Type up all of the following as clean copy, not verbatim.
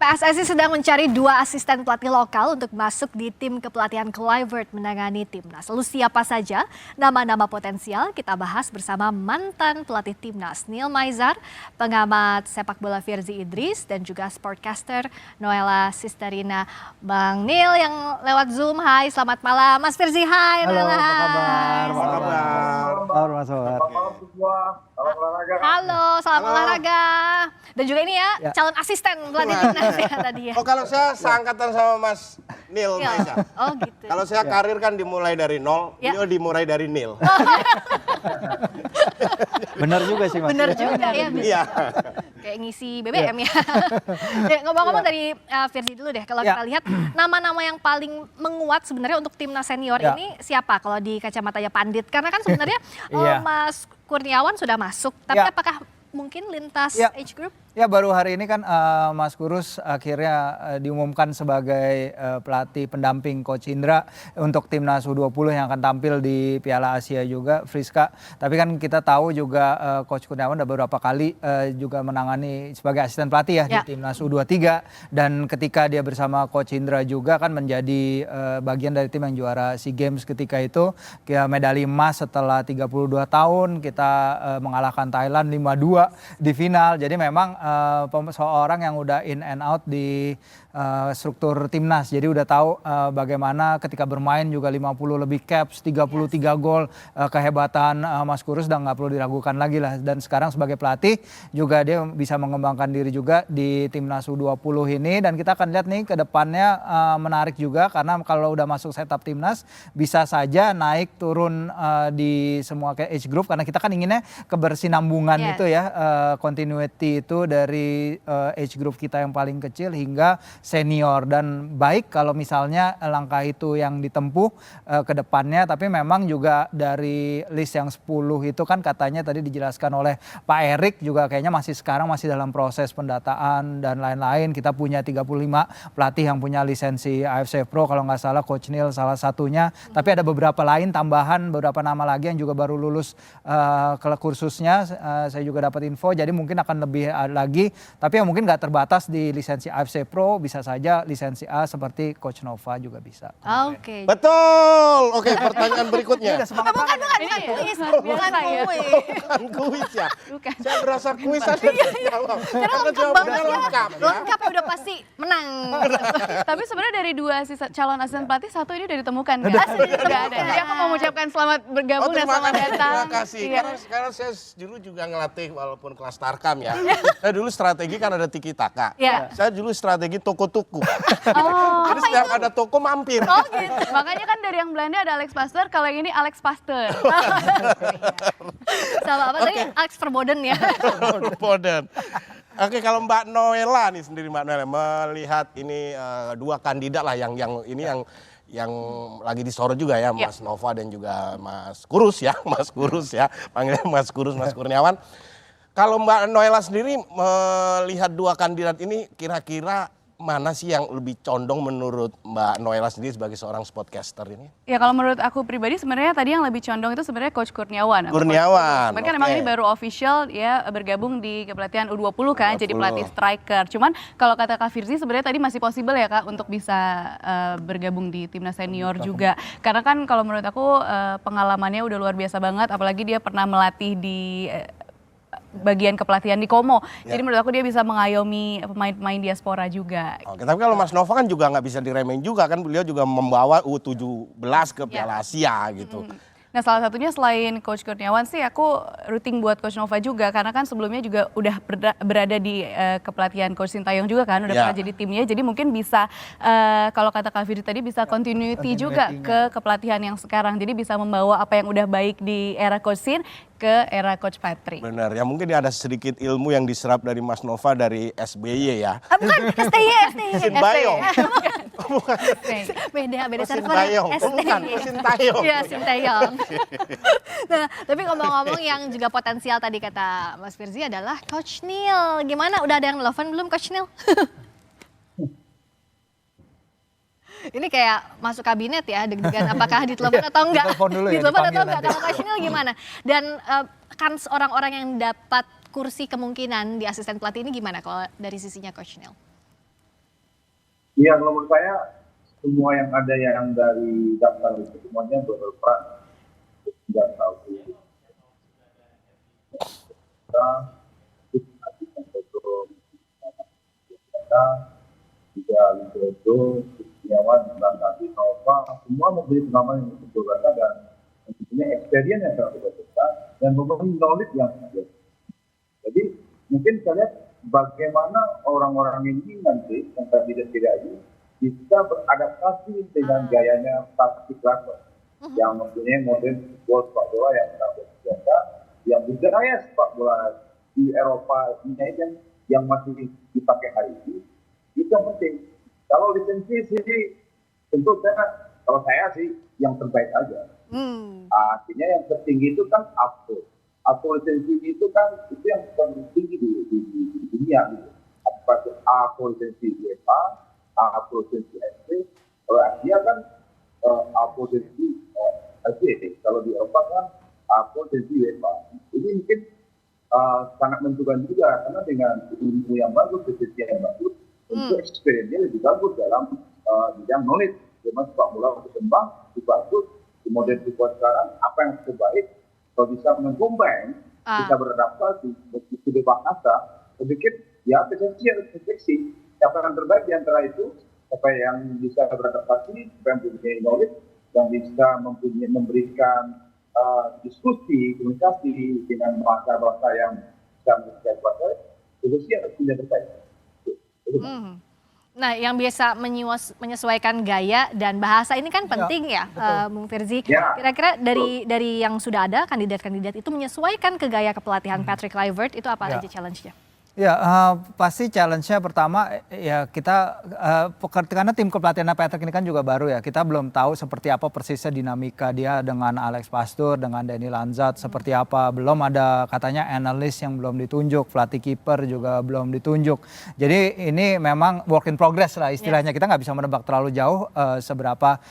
PSSI sedang mencari 2 asisten pelatih lokal untuk masuk di tim kepelatihan Kluivert menangani timnas. Lalu siapa saja nama-nama potensial? Kita bahas bersama mantan pelatih timnas Neil Maizar, pengamat sepak bola Firzi Idris, dan juga sportcaster Noella Sisterina. Bang Neil yang lewat Zoom, hai selamat malam. Mas Firzi, hai. Halo, Noella, apa kabar? hai. Apa kabar? Mas Sobat. Salam olahraga. Halo, salam olahraga. Dan juga ini ya, calon asisten pelatih timnas ya tadi ya. Oh, kalau saya seangkatan sama Mas Neil Maizar. Oh gitu. Kalau saya karir kan dimulai dari nol, Ya. beliau dimulai dari nil. Benar juga sih Mas. Bener juga ya, bisa. Iya. Kayak ngisi BBM ya. Ya, ngomong-ngomong dari Firzi dulu deh, kalau kita lihat nama-nama yang paling menguat sebenarnya untuk timnas senior ini siapa kalau di kacamatanya Pandit? Karena kan sebenarnya Mas Kurniawan sudah masuk, tapi apakah mungkin lintas age group? Ya baru hari ini kan Mas Kurus akhirnya diumumkan sebagai pelatih pendamping Coach Indra untuk timnas U20 yang akan tampil di Piala Asia juga, Friska. Tapi kan kita tahu juga Coach Kurniawan udah beberapa kali juga menangani sebagai asisten pelatih ya di timnas U23. Dan ketika dia bersama Coach Indra juga kan menjadi bagian dari tim yang juara SEA Games ketika itu. Medali emas setelah 32 tahun, kita mengalahkan Thailand 5-2 di final. Jadi memang seorang yang udah in and out di struktur timnas. Jadi udah tahu bagaimana ketika bermain juga 50 lebih caps, 33 gol. Kehebatan Mas Kurus udah nggak perlu diragukan lagi lah. Dan sekarang sebagai pelatih juga dia bisa mengembangkan diri juga di timnas U20 ini. Dan kita akan lihat nih ke depannya menarik juga karena kalau udah masuk setup timnas bisa saja naik turun di semua age group karena kita kan inginnya kebersinambungan itu ya, continuity itu dari age group kita yang paling kecil hingga senior. Dan baik kalau misalnya langkah itu yang ditempuh ke depannya, tapi memang juga dari list yang 10 itu kan katanya tadi dijelaskan oleh Pak Erik juga kayaknya sekarang masih dalam proses pendataan dan lain-lain. Kita punya 35 pelatih yang punya lisensi AFC Pro kalau nggak salah Coach Neil salah satunya. Tapi ada beberapa lain tambahan, beberapa nama lagi yang juga baru lulus ke kursusnya. Saya juga dapat info, jadi mungkin akan lebih lagi. Tapi yang mungkin nggak terbatas di lisensi AFC Pro, bisa saja lisensi A seperti Coach Nova juga bisa. Oke. Betul. Oke, pertanyaan berikutnya. Bukan kuis, bukan kuis. Bukan kuis ya. Bukan. Saya berasa kuis aja jawab. Karena jawabannya lengkap ya. Lengkap ya, udah pasti menang. Tapi sebenarnya dari 2 calon asisten pelatih, 1 ini udah ditemukan kan? Udah ada. Jadi aku mau mengucapkan selamat bergabung dan selamat datang. Terima kasih. Karena sekarang saya dulu juga ngelatih walaupun kelas Tarkam ya. Saya dulu strategi kan ada tiki taka. Saya dulu strategi toko tuku. Jadi setiap ada toko mampir. Oh gitu. Makanya kan dari yang Belanda ada Alex Pasteur, kalau yang ini Alex Pasteur. Sama apa tadi? Alex Verboden ya. Verboden. Oke, kalau Mbak Noella nih sendiri, Mbak Noella melihat ini 2 kandidat lah yang lagi disorot juga ya, Mas Nova dan juga Mas Kurus ya, panggilnya Mas Kurus, Mas Kurniawan. Kalau Mbak Noella sendiri melihat 2 kandidat ini, kira-kira mana sih yang lebih condong menurut Mbak Noella sendiri sebagai seorang sportcaster ini? Ya kalau menurut aku pribadi sebenarnya tadi yang lebih condong itu sebenarnya Coach Kurniawan. Kurniawan. Mereka memang ini baru official ya bergabung di kepelatihan U20 kan, jadi pelatih striker. Cuman kalau kata Kak Firzi sebenarnya tadi masih possible ya Kak untuk bisa bergabung di timnas senior juga. Karena kan kalau menurut aku pengalamannya udah luar biasa banget, apalagi dia pernah melatih di bagian kepelatihan di Como. Jadi menurut aku dia bisa mengayomi pemain-pemain diaspora juga. Oke, tapi kalau Mas Nova kan juga nggak bisa diremehin juga kan, beliau juga membawa U17 ke Piala Asia gitu. Nah salah satunya selain Coach Kurniawan sih aku rooting buat Coach Nova juga karena kan sebelumnya juga udah berada di kepelatihan Coach Sintayong juga kan, udah pernah jadi timnya, jadi mungkin bisa kalau kata Kak Firdi tadi bisa continuity juga ke kepelatihan yang sekarang, jadi bisa membawa apa yang udah baik di era Coach Sin ke era Coach Patrick. Benar, ya mungkin ada sedikit ilmu yang diserap dari Mas Nova dari SBY ya. Bukan, STY. Sintayong. Bukan. Beda server. Bukan, Sintayong. Iya, Sintayong. Nah, tapi ngomong-ngomong yang juga potensial tadi kata Mas Firzi adalah Coach Neil. Gimana, udah ada yang nelfon belum Coach Neil? Ini kayak masuk kabinet ya, deg-degan apakah ditelepon atau enggak. Ditelepon atau enggak, kalau Coach Neil gimana? Dan kan orang-orang yang dapat kursi kemungkinan di asisten pelatih ini gimana kalau dari sisinya Coach Neil? Iya, kalau menurut saya semua yang ada yang dari daftar itu semuanya berperan tidak tahu itu. Kita kita juga Widodo, Kurniawan, dan tadi Nova, semua memberi pengalaman yang cukup berkata dan tentunya experience yang sangat besar dan mempunyai knowledge yang sangat. Jadi mungkin saya lihat bagaimana orang-orang ini nanti yang kandidat tidak ini bisa beradaptasi dengan gayanya taktik Klaver yang mempunyai model football sepak bola yang sangat biasa, yang budaya sepak bola di Eropa ini yang masih dipakai hari ini. Itu yang penting. Kalau lisensi sih tentu kalau saya sih yang terbaik aja. Artinya yang tertinggi itu kan APO. APO lisensi itu kan itu yang tertinggi di dunia gitu. APO lisensi UEFA, APO lisensi SP. Kalau Asia kan APO lisensi ASEAN. Kalau di Eropa kan APO lisensi UEFA. Ini mungkin sangat menentukan juga karena dengan ilmu yang bagus, lisensi yang bagus, untuk experience-nya lebih bagus dalam bidang knowledge. Bagaimana sepak bola berkembang, lebih bagus, di modern football sekarang, apa yang terbaik, kalau bisa mengcombine, bisa beradaptasi, begitu bahasa, saya pikir ya PSSI harus refleksi, siapa yang terbaik di antara itu, siapa yang bisa beradaptasi, siapa yang mempunyai knowledge, yang bisa memberikan diskusi, komunikasi dengan bahasa-bahasa yang bisa menjadi bahasa, PSSI harus punya terbaik. Nah, yang biasa menyesuaikan gaya dan bahasa ini kan penting ya, Bung Firzi. Ya, Kira-kira dari yang sudah ada kandidat-kandidat itu menyesuaikan ke gaya kepelatihan Patrick Kluivert itu apa aja challenge-nya? Ya, pasti challenge-nya pertama ya kita karena tim kepelatihan Patrick ini kan juga baru ya. Kita belum tahu seperti apa persisnya dinamika dia dengan Alex Pastoor, dengan Danny Lanzat seperti apa. Belum ada katanya analis yang belum ditunjuk, pelatih kiper juga belum ditunjuk. Jadi ini memang work in progress lah istilahnya. Kita nggak bisa menebak terlalu jauh seberapa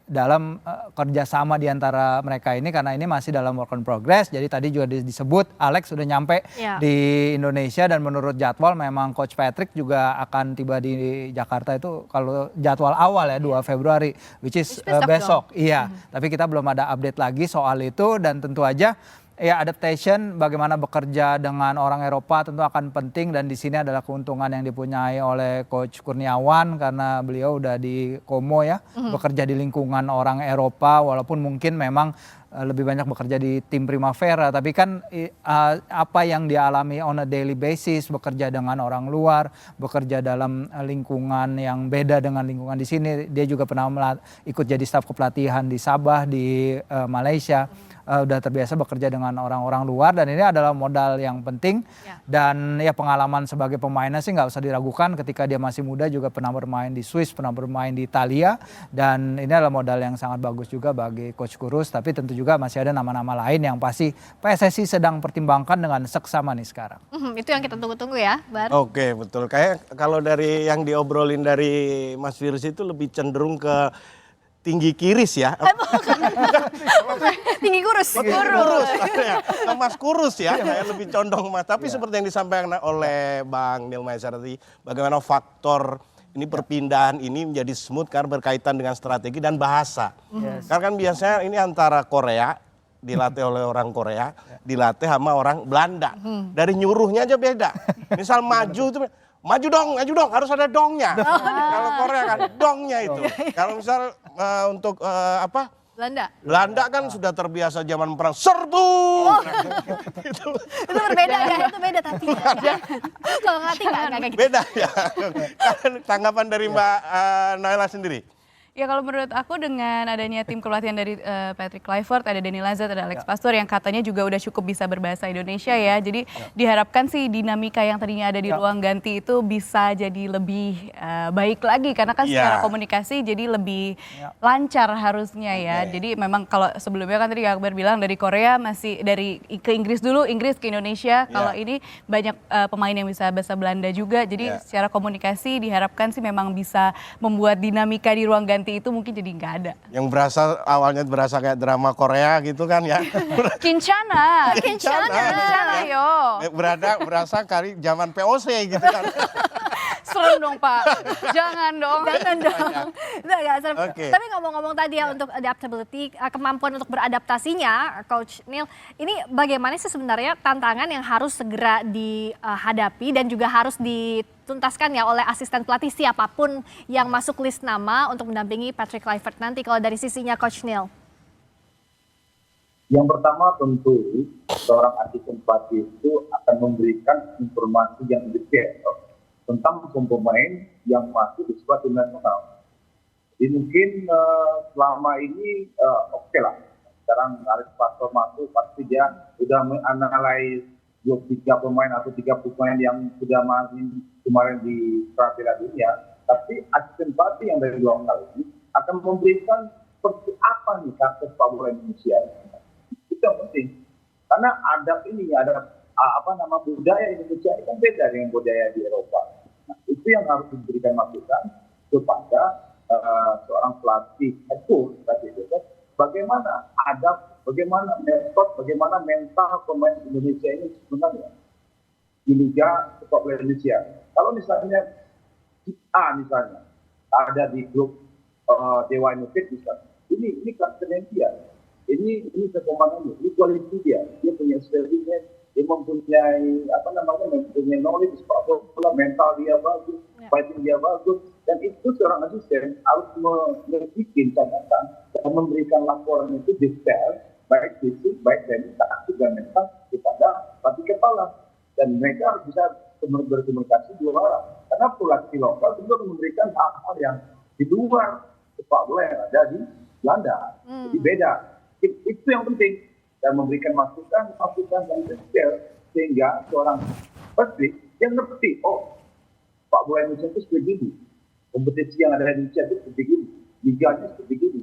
dalam kerjasama di antara mereka ini karena ini masih dalam work in progress. Jadi tadi juga disebut Alex sudah nyampe di Indonesia dan menurut jadwal memang Coach Patrick juga akan tiba di Jakarta itu kalau jadwal awal ya 2 Februari which is besok. Iya, tapi kita belum ada update lagi soal itu dan tentu aja ya adaptation bagaimana bekerja dengan orang Eropa tentu akan penting dan di sini adalah keuntungan yang dipunyai oleh Coach Kurniawan karena beliau udah di Como ya bekerja di lingkungan orang Eropa walaupun mungkin memang lebih banyak bekerja di tim Primavera tapi kan apa yang dialami on a daily basis bekerja dengan orang luar bekerja dalam lingkungan yang beda dengan lingkungan di sini dia juga pernah ikut jadi staf kepelatihan di Sabah di Malaysia. Udah terbiasa bekerja dengan orang-orang luar dan ini adalah modal yang penting dan ya pengalaman sebagai pemainnya sih nggak usah diragukan ketika dia masih muda juga pernah bermain di Swiss, pernah bermain di Italia dan ini adalah modal yang sangat bagus juga bagi Coach Kurus tapi tentu juga masih ada nama-nama lain yang pasti PSSI sedang pertimbangkan dengan seksama nih sekarang. Itu yang kita tunggu-tunggu ya, Bar. Oke, betul. Kayak kalau dari yang diobrolin dari Mas Firzi itu lebih cenderung ke tinggi kiris ya. Tinggi kurus. Kurus. Mas Kurus ya, kayak lebih condong Mas. Tapi seperti yang disampaikan oleh Bang Nilmay tadi, bagaimana faktor ini perpindahan ini menjadi smooth karena berkaitan dengan strategi dan bahasa. Karena kan biasanya ini antara Korea, dilatih oleh orang Korea, dilatih sama orang Belanda. Dari nyuruhnya aja beda. Misal maju itu maju dong, harus ada dongnya. Kalau Korea kan dongnya itu. Kalau misal untuk Belanda kan sudah terbiasa zaman perang serbu. Itu berbeda ya, itu beda tapi. Kalau ngerti nggak gitu. Beda ya. Tanggapan dari Mbak Naila sendiri. Ya kalau menurut aku dengan adanya tim kepelatihan dari Patrick Kluivert, ada Danny Lanzat, ada Alex Pastoor yang katanya juga udah cukup bisa berbahasa Indonesia ya. Jadi diharapkan sih dinamika yang tadinya ada di ruang ganti itu bisa jadi lebih baik lagi. Karena kan secara komunikasi jadi lebih lancar harusnya ya. Jadi memang kalau sebelumnya kan tadi Kak Akbar bilang dari Korea masih dari ke Inggris dulu, Inggris ke Indonesia. Kalau ini banyak pemain yang bisa bahasa Belanda juga. Jadi secara komunikasi diharapkan sih memang bisa membuat dinamika di ruang ganti itu mungkin jadi nggak ada. Yang awalnya berasa kayak drama Korea gitu kan ya. Kincana yo. Berasa kali zaman POC gitu kan. Serem dong Pak, jangan dong. Jangan dong. Nggak serem. Oke. Tapi ngomong-ngomong tadi ya untuk adaptability, kemampuan untuk beradaptasinya, Coach Neil, ini bagaimana sih sebenarnya tantangan yang harus segera dihadapi dan juga harus dituntaskan ya oleh asisten pelatih siapapun yang masuk list nama untuk mendampingi Patrick Kluivert nanti kalau dari sisinya Coach Neil? Yang pertama tentu seorang asisten pelatih itu akan memberikan informasi yang detail tentang pemain yang masuk di squad tim nasional. Jadi mungkin selama ini oke lah. Sekarang Arif Pastor masuk pasti dia sudah menganalisis 23 pemain atau 30 pemain yang sudah main kemarin di Piala Dunia. Tapi asisten pelatih yang dari lokal ini akan memberikan seperti apa nih karakter sepak bola Indonesia. Itu yang penting. Karena ada budaya Indonesia itu kan beda dengan budaya di Eropa. Nah, itu yang harus diberikan masukan kepada seorang pelatih head coach, bagaimana bagaimana metode, bagaimana mental pemain Indonesia ini sebenarnya di Liga Sepak Bola Indonesia. Kalau misalnya A misalnya ada di grup Dewa United misalnya, ini karakternya dia. Ini performanya, ini kualitas dia punya experience, dia mempunyai mempunyai knowledge sepak bola, mental dia bagus, fighting dia bagus, dan itu seorang asisten harus membuat catatan dan memberikan laporan itu detail, baik fisik, baik taktik dan mental kepada pelatih kepala, dan mereka harus bisa berkomunikasi dua arah. Karena pelatih lokal juga memberikan hal-hal yang di luar sepak bola yang ada di Belanda, jadi beda. Itu yang penting, dan memberikan masukan yang detail sehingga seorang pelatih yang ngerti, sepak bola Indonesia itu seperti ini, kompetisi yang ada di Indonesia itu seperti ini, liganya seperti ini.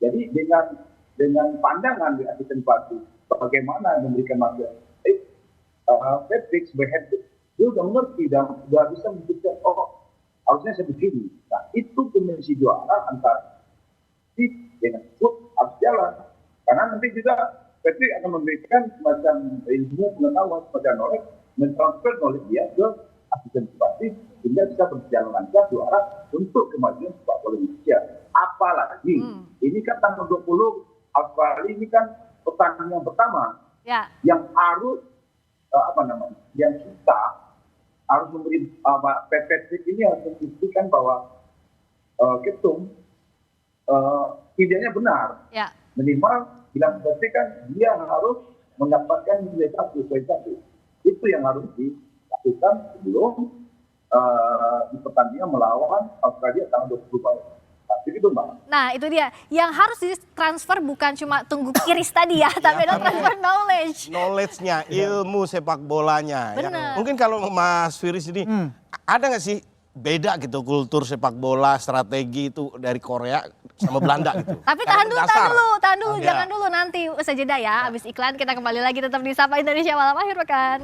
Jadi dengan pandangan di asisten pelatih bagaimana memberikan masukan, Patrick sebagai head coach dia sudah mengerti dan sudah bisa memberikan harusnya seperti ini. Nah itu kombinasi dua arah antara dengan klub harus jalan. Karena nanti juga Patrick akan memberikan semacam ilmu pengetahuan, semacam knowledge, mentransfer knowledge dia ke asisten pelatih sehingga bisa berjalan lancar dua arah untuk kemajuan sepak bola Indonesia. Apalagi ini kan tanggal 20 April ini kan pertandingan pertama yang harus yang kita harus memberi Patrick ini harus membuktikan bahwa ketum idenya benar. Minimal bilang Patrick kan dia harus mendapatkan nilai 1. Itu yang harus dilakukan sebelum di pertandingan melawan Australia tanggal 20 Maret. Itu Mbak. Nah itu dia, yang harus ditransfer bukan cuma tunggu kiris tadi ya, tapi ada transfer knowledge. Knowledge-nya, ilmu sepak bolanya. Ya. Mungkin kalau Mas Firis ini, ada nggak sih beda gitu kultur sepak bola, strategi itu dari Korea sama Belanda gitu? Tapi tahan dulu, jangan dulu, nanti usai jeda ya. Habis iklan kita kembali lagi tetap di Sapa Indonesia Malam Akhir Pekan.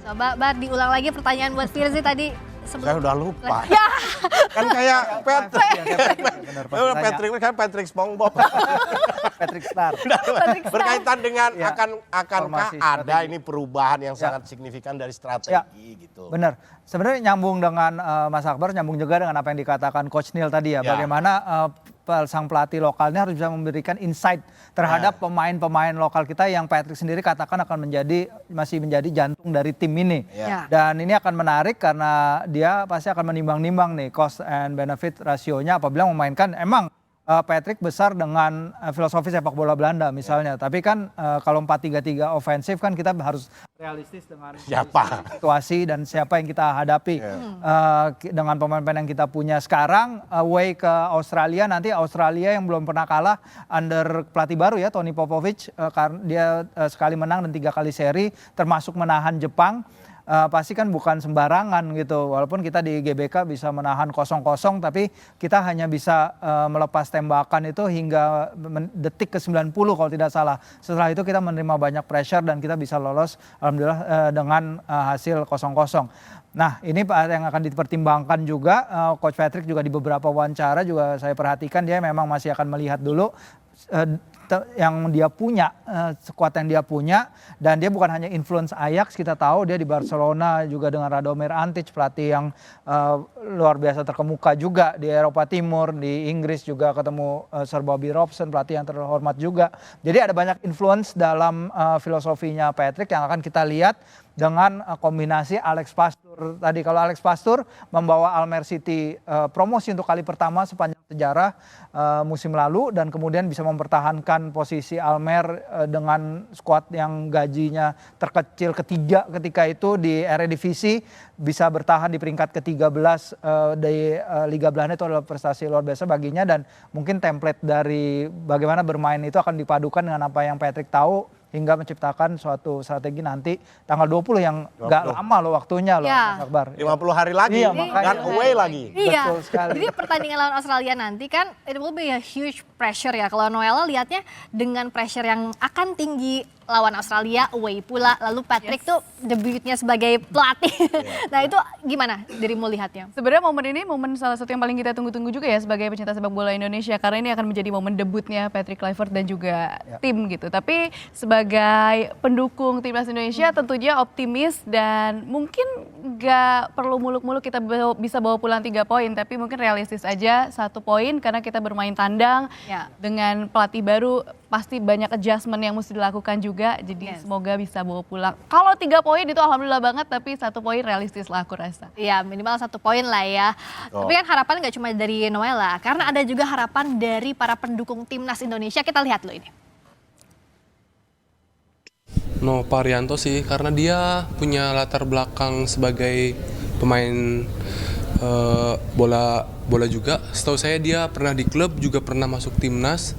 Coba Bar diulang lagi pertanyaan buat Firzi tadi. Saya udah lupa. Ya. Kan kayak Patrick SpongeBob. Patrick Star. Berkaitan dengan Ya. akankah Formasi ada strategi. ini perubahan yang sangat signifikan dari strategi gitu. Benar. Sebenarnya nyambung dengan Mas Akbar, nyambung juga dengan apa yang dikatakan Coach Neil tadi ya. Ya. Bagaimana sang pelatih lokalnya harus bisa memberikan insight terhadap pemain-pemain lokal kita yang Patrick sendiri katakan akan masih menjadi jantung dari tim ini. Ya. Dan ini akan menarik karena dia pasti akan menimbang-nimbang nih cost and benefit rasionya apabila memainkan emang Patrick besar dengan filosofi sepak bola Belanda misalnya. Tapi kan kalau 4-3-3 ofensif kan kita harus realistis dengan situasi dan siapa yang kita hadapi. Dengan pemain-pemain yang kita punya sekarang, away ke Australia, nanti Australia yang belum pernah kalah under pelatih baru ya, Tony Popovic. Karena dia sekali menang dan 3 kali seri, termasuk menahan Jepang. pasti kan bukan sembarangan gitu. Walaupun kita di GBK bisa menahan 0-0 tapi kita hanya bisa melepas tembakan itu hingga detik ke 90 kalau tidak salah. Setelah itu kita menerima banyak pressure dan kita bisa lolos alhamdulillah dengan hasil 0-0. Nah ini yang akan dipertimbangkan juga Coach Patrick juga di beberapa wawancara juga saya perhatikan dia memang masih akan melihat dulu yang dia punya, skuad yang dia punya, dan dia bukan hanya influence Ajax, kita tahu dia di Barcelona juga dengan Radomir Antic, pelatih yang luar biasa terkemuka juga di Eropa Timur, di Inggris juga ketemu Sir Bobby Robson, pelatih yang terhormat juga. Jadi ada banyak influence dalam filosofinya Patrick yang akan kita lihat dengan kombinasi Alex Pastoor tadi. Kalau Alex Pastoor membawa Almer City promosi untuk kali pertama sepanjang sejarah musim lalu dan kemudian bisa mempertahankan posisi Almer dengan skuad yang gajinya terkecil ketiga ketika itu di Eredivisie, bisa bertahan di peringkat ke-13 di Liga Belanda, itu adalah prestasi luar biasa baginya. Dan mungkin template dari bagaimana bermain itu akan dipadukan dengan apa yang Patrick tahu hingga menciptakan suatu strategi nanti tanggal 20 yang gak lama loh waktunya loh, Ya. Mas Akbar. 50 hari lagi, Iya, dan away lagi. Iya, Betul sekali. jadi pertandingan lawan Australia nanti kan it will be a huge pressure ya. Kalau Noella lihatnya dengan pressure yang akan tinggi, lawan Australia away pula, lalu Patrick tuh debutnya sebagai pelatih. Nah itu gimana dirimu lihatnya? Sebenarnya momen ini momen salah satu yang paling kita tunggu-tunggu juga ya sebagai pecinta sepak bola Indonesia, karena ini akan menjadi momen debutnya Patrick Kluivert dan juga tim gitu. Tapi sebagai pendukung timnas Indonesia tentunya optimis dan mungkin nggak perlu muluk-muluk kita bisa bawa pulang 3 poin, tapi mungkin realistis aja 1 poin karena kita bermain tandang dengan pelatih baru, pasti banyak adjustment yang mesti dilakukan juga. Jadi semoga bisa bawa pulang. Kalau 3 poin itu alhamdulillah banget, tapi 1 poin realistis lah aku rasa. Iya, minimal 1 poin lah ya. Tapi kan harapan nggak cuma dari Noella, karena ada juga harapan dari para pendukung timnas Indonesia. Kita lihat loh ini. Nova Arianto sih, karena dia punya latar belakang sebagai pemain bola juga. Setahu saya dia pernah di klub, juga pernah masuk timnas.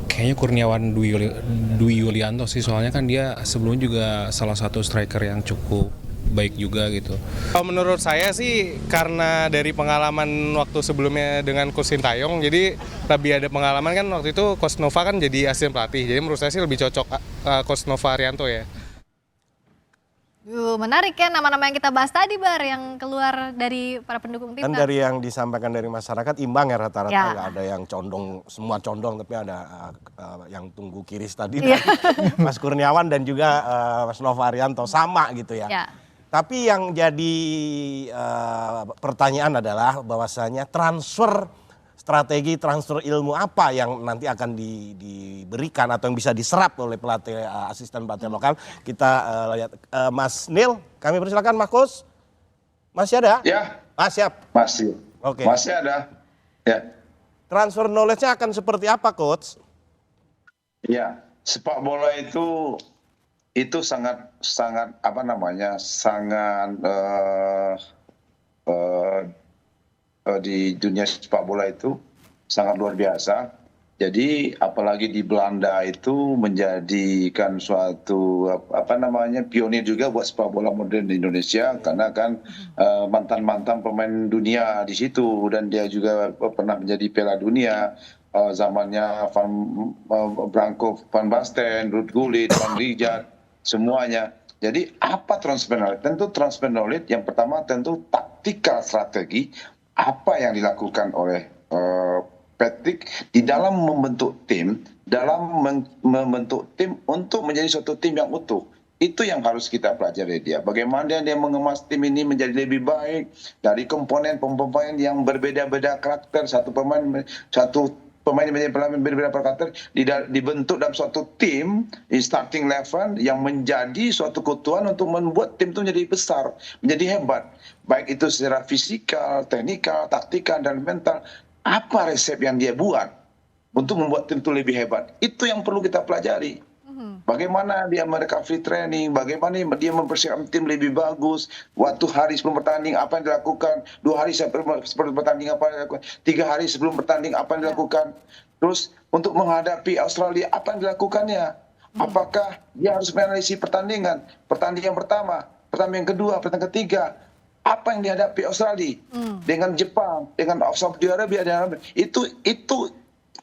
Kayaknya Kurniawan Dwi Yulianto sih, soalnya kan dia sebelumnya juga salah satu striker yang cukup baik juga gitu. Menurut saya sih karena dari pengalaman waktu sebelumnya dengan Coach Sintayong, jadi lebih ada pengalaman kan. Waktu itu Coach Nova kan jadi asisten pelatih, jadi menurut saya sih lebih cocok Coach Nova Arianto ya. Menarik ya nama-nama yang kita bahas tadi, Bar, yang keluar dari para pendukung timnas. Kan dari yang disampaikan dari masyarakat imbang ya rata-rata, Ya. nggak ada yang condong, semua condong, tapi ada yang tunggu kiris tadi Iya. dari Mas Kurniawan dan juga Mas Nova Arianto sama gitu ya. Ya. Tapi yang jadi pertanyaan adalah bahwasanya strategi transfer ilmu apa yang nanti akan diberikan atau yang bisa diserap oleh pelatih asisten pelatih lokal. Kita lihat Mas Nil, kami persilakan Mas Kus. Masih ada? Ya, Siap. masih. Oke. Masih ada. Ya. Transfer knowledge-nya akan seperti apa, Coach? Ya, sepak bola itu sangat apa namanya, sangat di dunia sepak bola itu sangat luar biasa. Jadi apalagi di Belanda itu menjadikan suatu apa namanya, pionir juga buat sepak bola modern di Indonesia, karena kan mantan-mantan pemain dunia di situ, dan dia juga pernah menjadi Piala Dunia zamannya Branko van Basten, Ruud Gullit, Van Rijkaard, semuanya. Jadi apa transfer knowledge? Tentu transfer knowledge yang pertama tentu taktikal strategi apa yang dilakukan oleh Patrick di dalam membentuk tim, membentuk tim untuk menjadi suatu tim yang utuh. Itu yang harus kita pelajari dia. Bagaimana dia mengemas tim ini menjadi lebih baik dari komponen-pemain yang berbeda-beda karakter. Satu pemain yang menjadi pemain berbeda karakter dibentuk dalam suatu tim di starting level yang menjadi suatu kebutuhan untuk membuat tim itu menjadi besar, menjadi hebat. Baik itu secara fisikal, teknikal, taktikal, dan mental. Apa resep yang dia buat untuk membuat tim itu lebih hebat? Itu yang perlu kita pelajari. Bagaimana dia recovery training, bagaimana dia mempersiapkan tim lebih bagus. Waktu hari sebelum bertanding apa yang dilakukan, 2 hari sebelum bertanding apa yang dilakukan, 3 hari sebelum bertanding apa yang dilakukan. Terus untuk menghadapi Australia apa yang dilakukannya? Apakah dia harus menganalisis pertandingan pertama, pertandingan kedua, pertandingan ketiga. Apa yang dihadapi Australia dengan Jepang, dengan Saudi Arabia, itu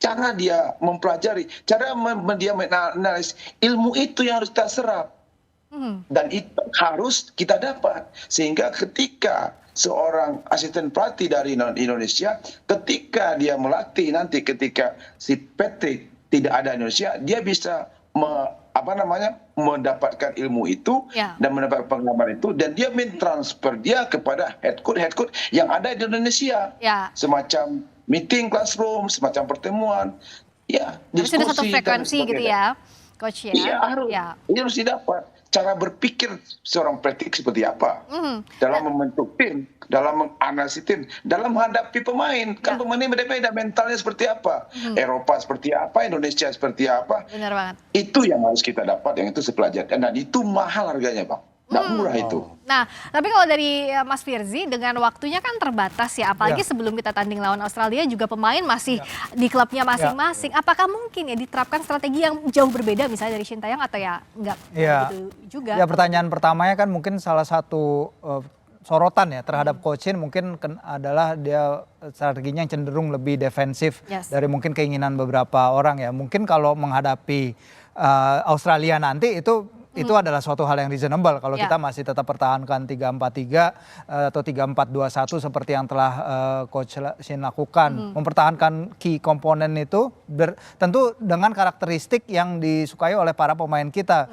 cara dia mempelajari, cara dia menganalisis ilmu itu yang harus kita serap. Dan itu harus kita dapat. Sehingga ketika seorang asisten pelatih dari Indonesia, ketika dia melatih nanti ketika si Patrick tidak ada di Indonesia, dia bisa mendapatkan ilmu itu dan mendapat pengalaman itu, dan dia mentransfer dia kepada head coach yang ada di Indonesia. Semacam meeting classroom, semacam pertemuan. Ya, diskusi. Sudah satu frekuensi gitu ya, coach ya. Iya, harus didapat. Cara berpikir seorang Patrick seperti apa dalam membentuk tim, dalam menganalisis tim, dalam menghadapi pemain. Kan pemain beda-beda mentalnya seperti apa, Eropa seperti apa, Indonesia seperti apa. Benar banget. Itu yang harus kita dapat, yang itu sepelajaran. Dan itu mahal harganya, Bang. Nggak murah itu. Nah, tapi kalau dari Mas Firzi, dengan waktunya kan terbatas ya, apalagi sebelum kita tanding lawan Australia juga pemain masih di klubnya masing-masing. Apakah mungkin ya diterapkan strategi yang jauh berbeda misalnya dari Shin Taeyong atau ya enggak gitu juga? Ya, pertanyaan pertamanya kan mungkin salah satu sorotan ya terhadap Coach Shin mungkin adalah dia strateginya yang cenderung lebih defensif dari mungkin keinginan beberapa orang ya. Mungkin kalau menghadapi Australia nanti itu adalah suatu hal yang reasonable kalau kita masih tetap pertahankan 3-4-3 atau 3-4-2-1 seperti yang telah Coach Shin lakukan. Mempertahankan key komponen itu tentu dengan karakteristik yang disukai oleh para pemain kita.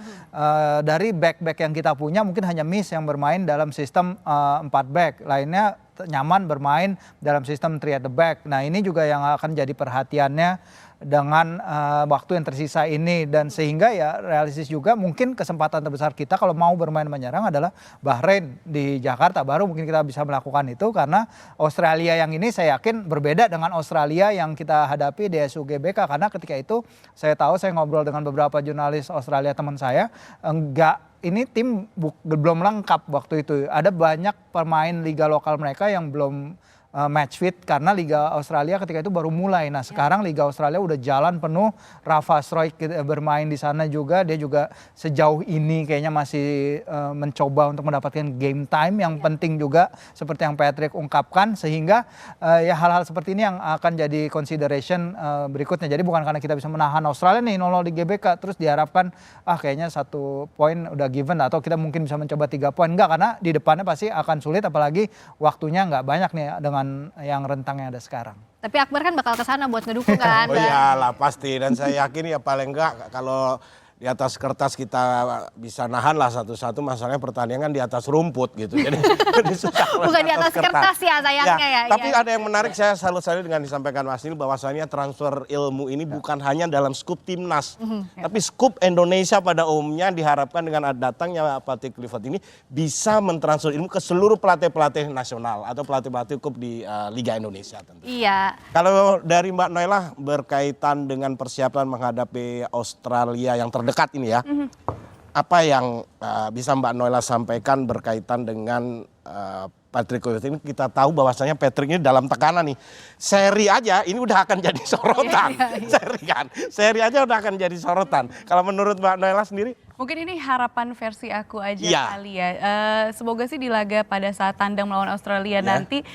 Dari back-back yang kita punya mungkin hanya Miss yang bermain dalam sistem 4 back. Lainnya nyaman bermain dalam sistem 3 at the back. Nah, ini juga yang akan jadi perhatiannya dengan waktu yang tersisa ini, dan sehingga ya realistis juga mungkin kesempatan terbesar kita kalau mau bermain menyerang adalah Bahrain di Jakarta, baru mungkin kita bisa melakukan itu, karena Australia yang ini saya yakin berbeda dengan Australia yang kita hadapi di SUGBK, karena ketika itu saya ngobrol dengan beberapa jurnalis Australia teman saya, ini tim belum lengkap waktu itu, ada banyak pemain liga lokal mereka yang belum match fit karena Liga Australia ketika itu baru mulai. Nah, sekarang Liga Australia udah jalan penuh. Rafa Stroik bermain di sana juga. Dia juga sejauh ini kayaknya masih mencoba untuk mendapatkan game time yang penting juga seperti yang Patrick ungkapkan, sehingga ya hal-hal seperti ini yang akan jadi consideration berikutnya. Jadi bukan karena kita bisa menahan Australia nih 0-0 di GBK terus diharapkan kayaknya 1 poin udah given atau kita mungkin bisa mencoba 3 poin. Enggak, karena di depannya pasti akan sulit, apalagi waktunya nggak banyak nih dengan yang rentangnya ada sekarang. Tapi Akbar kan bakal kesana buat ngedukung kan? Oh iyalah pasti, dan saya yakin ya paling enggak kalau di atas kertas kita bisa nahan lah satu-satu, masalahnya pertandingan di atas rumput gitu. Jadi bukan di atas kertas ya sayangnya ya. Tapi ada yang menarik, saya salut sekali dengan disampaikan Mas Nil bahwasannya transfer ilmu ini bukan hanya dalam skup timnas, tapi skup Indonesia pada umumnya diharapkan dengan datangnya pelatih Clifford ini bisa mentransfer ilmu ke seluruh pelatih-pelatih nasional atau pelatih-pelatih kup di Liga Indonesia tentu. Iya. Kalau dari Mbak Noela berkaitan dengan persiapan menghadapi Australia yang terdekat ini ya, apa yang bisa Mbak Noela sampaikan berkaitan dengan Patrick Kluivert ini? Kita tahu bahwasanya Patrick ini dalam tekanan nih. Seri aja ini udah akan jadi sorotan. Seri aja udah akan jadi sorotan. Kalau menurut Mbak Noela sendiri? Mungkin ini harapan versi aku aja kali ya. Semoga sih di laga pada saat tandang melawan Australia nanti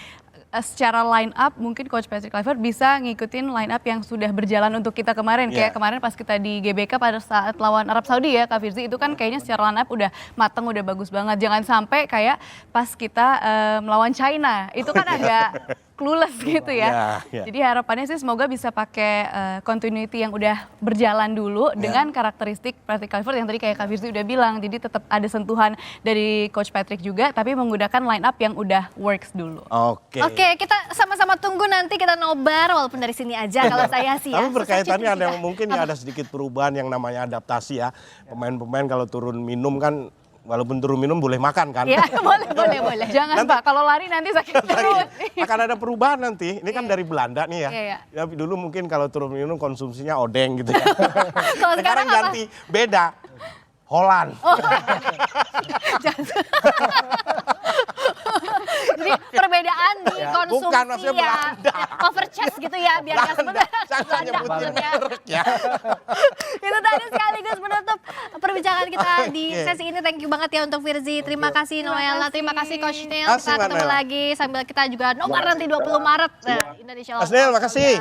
secara line up mungkin Coach Patrick Kluivert bisa ngikutin line up yang sudah berjalan untuk kita kemarin. Kayak kemarin pas kita di GBK pada saat lawan Arab Saudi ya Kak Firzi, itu kan kayaknya secara line up udah mateng, udah bagus banget. Jangan sampai kayak pas kita melawan China, itu kan agak clueless gitu ya. Jadi harapannya sih semoga bisa pakai continuity yang udah berjalan dulu dengan karakteristik Patrick Kluivert yang tadi kayak Kak Firzi udah bilang. Jadi tetap ada sentuhan dari Coach Patrick juga, tapi menggunakan line up yang udah works dulu. Oke, kita sama-sama tunggu nanti kita nobar walaupun dari sini aja kalau saya sih ya. Tapi berkaitannya ada mungkin ya ada sedikit perubahan yang namanya adaptasi ya. Pemain-pemain kalau turun minum kan, walaupun turun minum boleh makan kan? Iya, boleh. Jangan Pak, kalau lari nanti sakit perut. Akan ada perubahan nanti. Ini kan dari Belanda nih ya. Ya dulu mungkin kalau turun minum konsumsinya odeng gitu ya. Kalau sekarang ganti beda. Holland. Jadi perbedaan di konsumsi bukan, maksudnya ya. Belanda. Over chest gitu ya biar nggak sebentar. Jangan nyebutin merek ya. Itu tadi sekaligus menutup perbincangan kita di sesi ini. Thank you banget ya untuk Firzi. Terima kasih Noella, terima kasih Coach Neil. Makasih, Kita Mbak ketemu Noella. lagi sambil kita juga nobar nanti 20 Maret. Nah, Indonesia Mas Neil, makasih.